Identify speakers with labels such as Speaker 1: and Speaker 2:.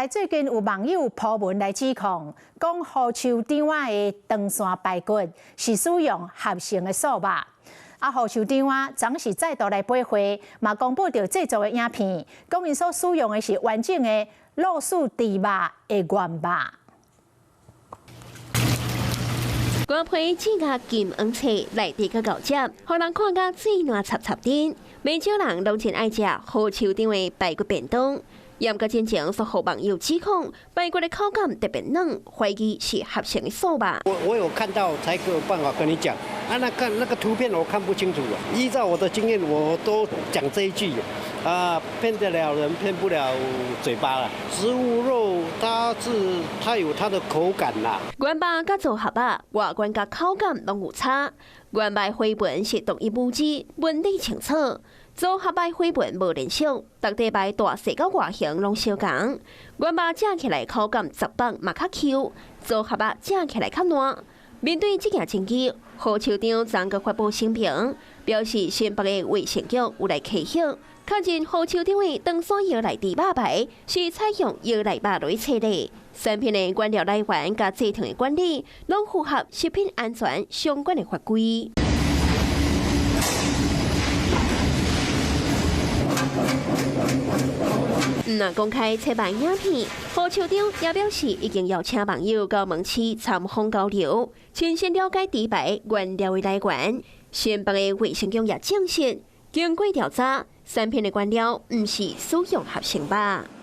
Speaker 1: 最近有網友鋪文來指控，講魚鰍場仔的長線排骨是使用合成的素肉。魚鰍場仔昨是再度來買貨，嘛公布着製作的影片，講因所使用的是完整的肉素豬肉的原肉。
Speaker 2: 瓜皮指甲金黃色，內底個咬接，讓人看甲嘴軟插插的。不少人攏真愛食魚鰍場的排骨便當。嚴格真情所互網友指控，排骨的口感特別嫩，懷疑是合成的素肉。
Speaker 3: 我有看到才有辦法跟你講啊，那個圖片我看不清楚。依照我的經驗，我都講這一句啊，騙得了人，騙不了嘴巴了。植物肉它有它的口感啦。
Speaker 2: 原肉甲組合肉，外觀甲口感攏有差。原肉花紋是獨一無二，紋理清楚。組合肉花紋無連續，各地肉大細甲外形攏相同。原肉食起來口感雜飽嘛較 Q， 組合肉食起來較軟。面對這件爭議，魚鰍場昨個發布聲明，表示新北的衛生局有來稽核，確認魚鰍場的長線腰內豬肉排是採用腰內肉來設計，產品的原料來源甲製糖的管理，攏符合食品安全相關的法規。那公開切版影片，魚鰍場也表示已經邀請網友到門市參訪交流，親身了解豬排原料的來源。新北的衛生局也證實，經過調查，產品的原料不是使用合成肉。